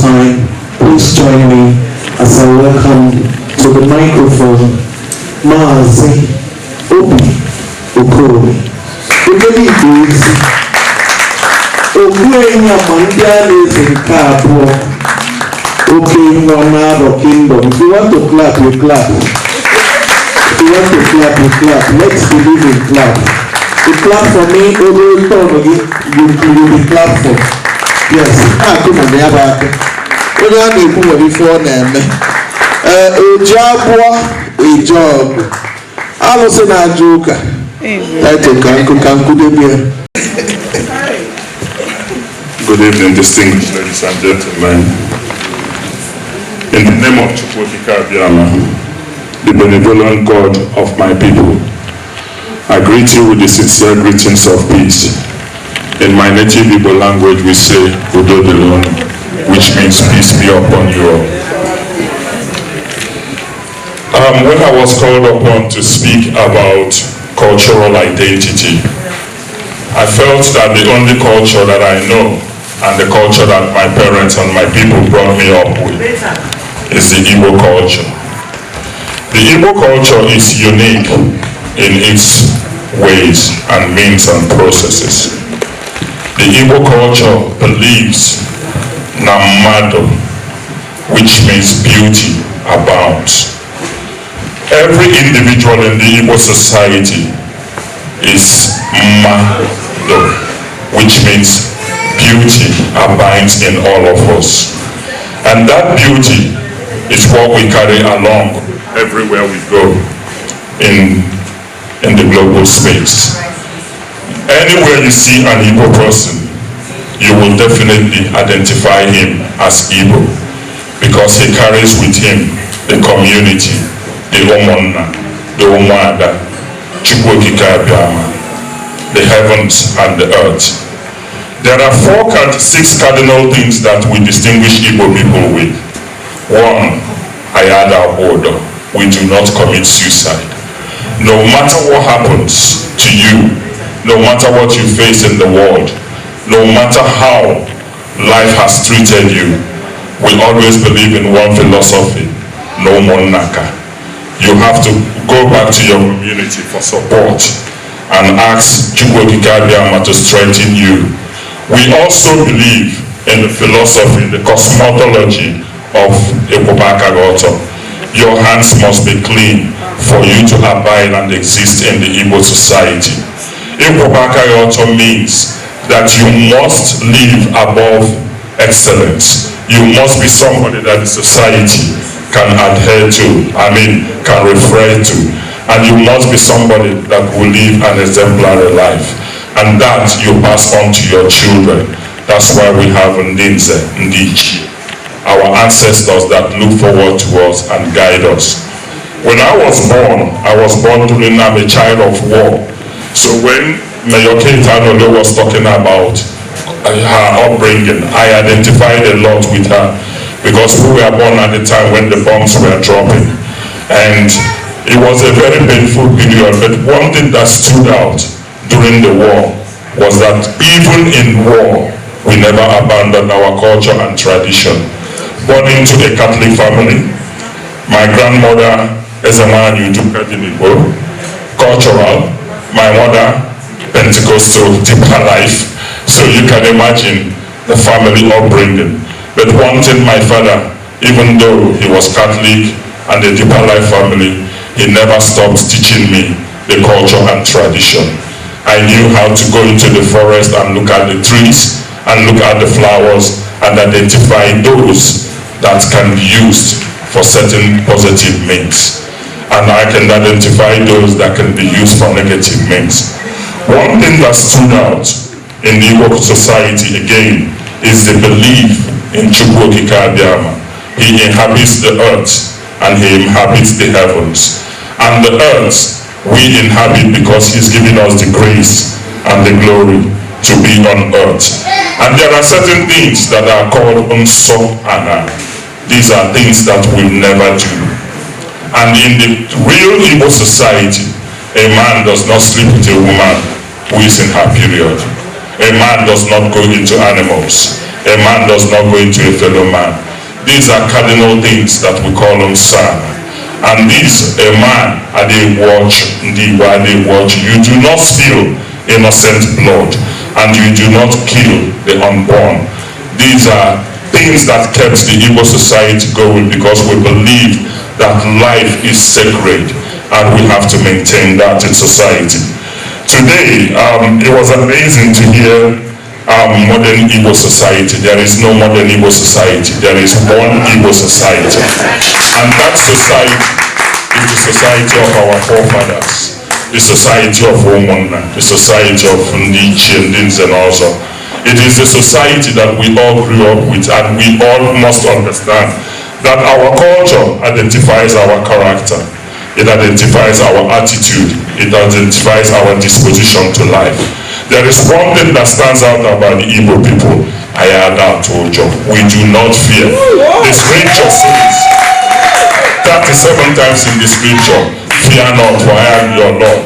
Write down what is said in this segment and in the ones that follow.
time, please join me as I welcome to the microphone Mazi Obi Okoli. Okay, kingdom. If you want to clap, you clap. If you want to clap, you clap. Let's believe in clap. You clap for me, you be clap for. Yes. Come on, they have a before them. A job. I was in a joker. Good evening, distinguished ladies and gentlemen. In the name of Chukwokika, the benevolent God of my people, I greet you with the sincere greetings of peace. In my native Igbo language, we say, Udo Delon, which means peace be upon you all. When I was called upon to speak about cultural identity, I felt that the only culture that I know and the culture that my parents and my people brought me up with is the Igbo culture. The Igbo culture is unique in its ways and means and processes. The Igbo culture believes na mmadụ, which means beauty, abounds. Every individual in the Igbo society is mmadụ, which means beauty abides in all of us. And that beauty is what we carry along everywhere we go in the global space. Anywhere you see an Igbo person, you will definitely identify him as Igbo, because he carries with him the community, the Omonna, the Omwada, Chukwokika, the heavens and the earth. There are 6 cardinal things that we distinguish Igbo people with. 1, Ayada order. We do not commit suicide. No matter what happens to you, no matter what you face in the world, no matter how life has treated you, we always believe in one philosophy: no more naka. You have to go back to your community for support and ask Chukwokika to strengthen you. We also believe in the philosophy, the cosmology of Ekobakagoto. Your hands must be clean for you to abide and exist in the Igbo society. Ekobakagoto means that you must live above excellence. You must be somebody that the society can adhere to, can refer to. And you must be somebody that will live an exemplary life. And that you pass on to your children. That's why we have Ndinze, Ndichi, our ancestors that look forward to us and guide us. When I was born during I'm a child of war. So when Mayor Keitano was talking about her upbringing, I identified a lot with her, because we were born at the time when the bombs were dropping. And it was a very painful period, but one thing that stood out during the war was that even in war, we never abandoned our culture and tradition. Born into a Catholic family, my grandmother is a man you do cultural, my mother Pentecostal, deeper life. So you can imagine the family upbringing. But one thing, my father, even though he was Catholic and a deeper life family, he never stopped teaching me the culture and tradition. I knew how to go into the forest and look at the trees and look at the flowers and identify those that can be used for certain positive means. And I can identify those that can be used for negative means. One thing that stood out in the Igbo society again is the belief in Chukwokika. He inhabits the earth and he inhabits the heavens. And the earth we inhabit because he's given us the grace and the glory to be on earth. And there are certain things that are called unso ana. These are things that we never do. And in the real Igbo society, a man does not sleep with a woman who is in her period. A man does not go into animals. a man does not go into a fellow man. These are cardinal things that we call them son. And this, a man, you do not steal innocent blood, and you do not kill the unborn. These are things that kept the Igbo society going, because we believe that life is sacred and we have to maintain that in society. Today, it was amazing to hear modern Igbo society. There is no modern Igbo society. There is one Igbo society. And that society is the society of our forefathers, the society of Umunna, the society of Ndichi and Nzenọzọ. It is the society that we all grew up with, and we all must understand that our culture identifies our character, it identifies our attitude, it identifies our disposition to life. There is one thing that stands out about the Igbo people. Ayada Tojo. We do not fear. The scripture says 37 times in the scripture, fear not, for I am your Lord.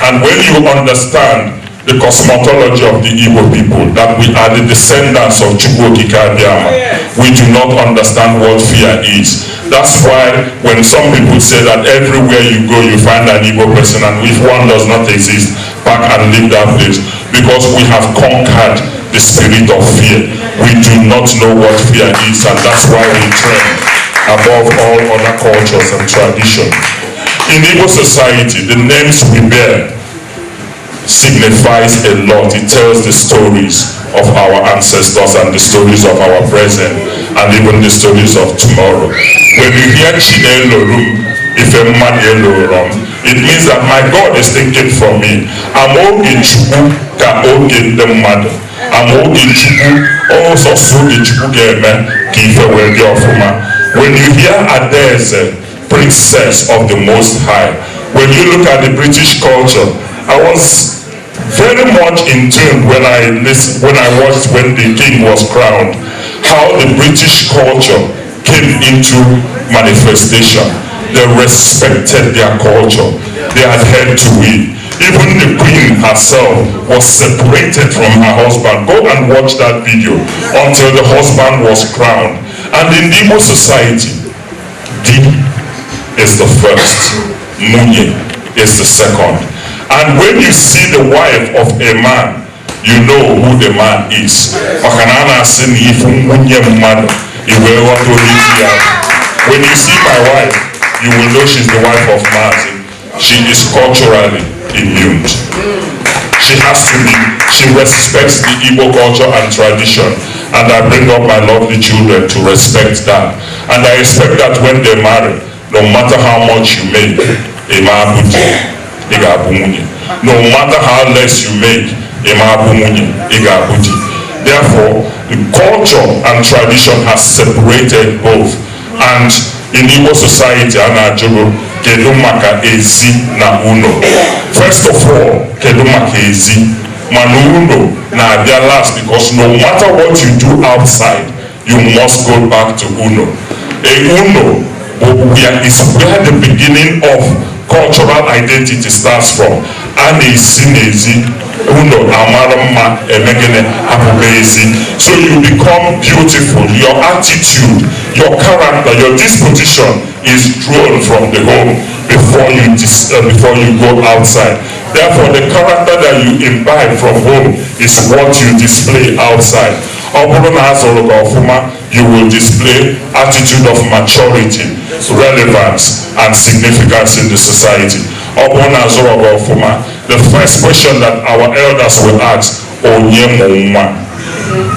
And when you understand the cosmology of the Igbo people, that we are the descendants of Chukwu Okike Abiama, we do not understand what fear is. That's why when some people say that everywhere you go you find an Igbo person, and if one does not exist, pack and leave that place, because we have conquered the spirit of fear. We do not know what fear is, and that's why we trend above all other cultures and tradition. In Igbo society, the names we bear signifies a lot. It tells the stories of our ancestors and the stories of our present, and even the stories of tomorrow. When you hear Chinelorum, if a man it means that my God is thinking for me. I'm Oge Chukwu ka Oge the mother. I'm Oge Chukwu, also Oge Chukwu Geme ka ife wee dị ọfụma. When you hear Adeze, princess of the Most High, when you look at the British culture, I was very much in tune when I watched when the king was crowned, how the British culture came into manifestation. They respected their culture. They adhered to it. Even the queen herself was separated from her husband. Go and watch that video until the husband was crowned. And in the Igbo society, Di is the first, Munye is the second. And when you see the wife of a man, you know who the man is. When you see my wife, you will know she's the wife of Mazi. She is culturally immune. She has to be. She respects the Igbo culture and tradition. And I bring up my lovely children to respect that. And I expect that when they marry, no matter how much you make, no matter how less you make, therefore, the culture and tradition has separated both. And in Igbo society, kedu maka ezi na uno. First of all, kedu maka ezi. Manu uno na abia last, because no matter what you do outside, you must go back to uno. Uno is where the beginning of cultural identity starts from. Uno amarama emegene abubezi. So you become beautiful. Your attitude, your character, your disposition is drawn from the home before you go outside. Therefore, the character that you imbibe from home is what you display outside. You will display attitude of maturity, relevance, and significance in the society. The first question that our elders will ask,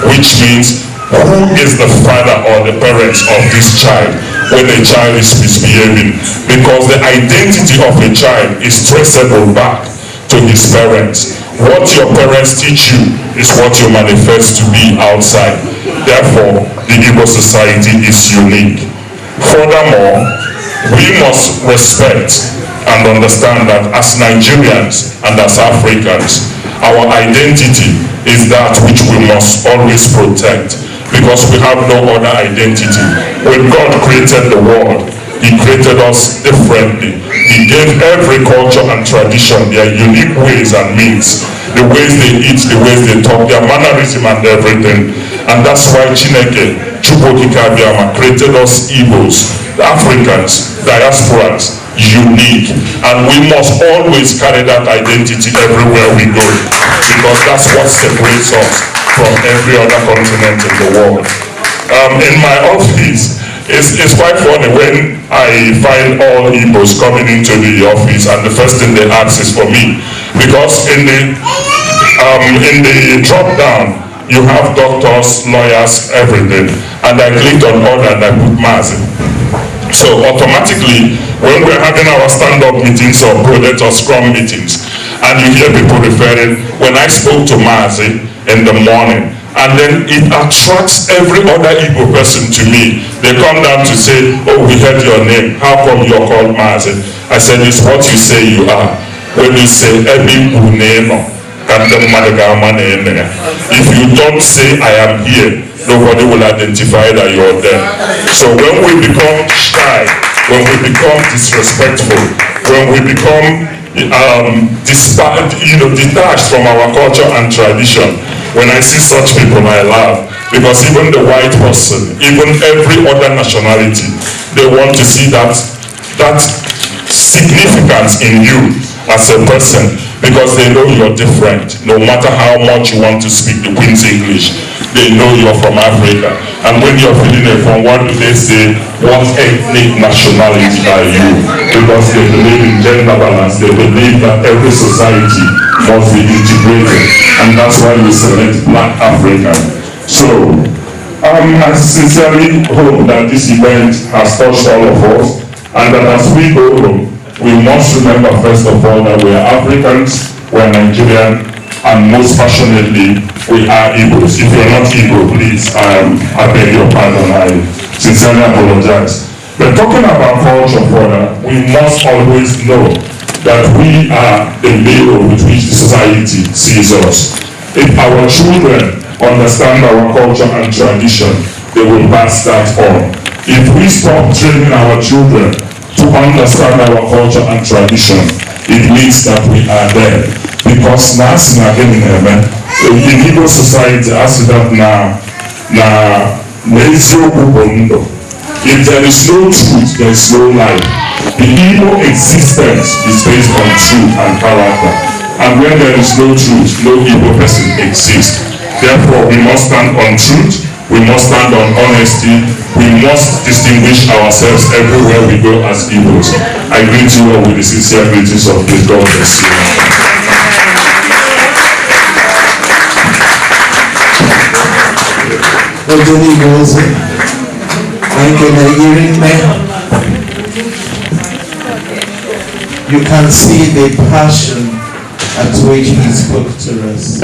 which means, who is the father or the parents of this child when a child is misbehaving? Because the identity of a child is traceable back to his parents. What your parents teach you is what you manifest to be outside. Therefore, the Igbo society is unique. Furthermore, we must respect and understand that as Nigerians and as Africans, our identity is that which we must always protect, because we have no other identity. When God created the world, He created us differently. He gave every culture and tradition their unique ways and means, the ways they eat, the ways they talk, their mannerism and everything. And that's why Chineke, Chukwokika Abiyama, created us Igbos, the Africans, diasporans, unique. And we must always carry that identity everywhere we go, because that's what separates us from every other continent in the world. In my office, it's quite funny when I find all Igbos coming into the office, and the first thing they ask is for me, because in the drop down you have doctors, lawyers, everything, and I clicked on order and I put Mazi. So automatically, when we're having our stand-up meetings or project or scrum meetings, and you hear people referring, when I spoke to Mazi in the morning, and then it attracts every other Igbo person to me. They come down to say, oh, we heard your name, how come you're called Mazi? I said, it's what you say you are. When you say, Ebi Uneno, if you don't say I am here, nobody will identify that you are there. So when we become shy, when we become disrespectful, when we become detached from our culture and tradition, when I see such people, I laugh, because even the white person, even every other nationality, they want to see that significance in you as a person, because they know you're different. No matter how much you want to speak the Queen's English, they know you're from Africa. And when you're feeling it from, what do they say? What ethnic nationality are you? Because they believe in gender balance. They believe that every society must be integrated. And that's why we select Black African. So, I sincerely hope that this event has touched all of us, and that as we go home, we must remember first of all that we are Africans, we are Nigerian, and most passionately, we are Igbos. If you are not Igbo, please, I beg your pardon, I sincerely apologize. But talking about culture further, we must always know that we are the mirror with which society sees us. If our children understand our culture and tradition, they will pass that on. If we stop training our children to understand our culture and tradition, it means that we are there. Because now, in Igbo society, as that if there is no truth, there is no life. The Igbo existence is based on truth and character. And when there is no truth, no Igbo person exists. Therefore, we must stand on truth. We must stand on honesty. We must distinguish ourselves everywhere we go as Igbos. I greet you all with the sincere greetings of peace. God bless you. You can see the passion at which he spoke to us.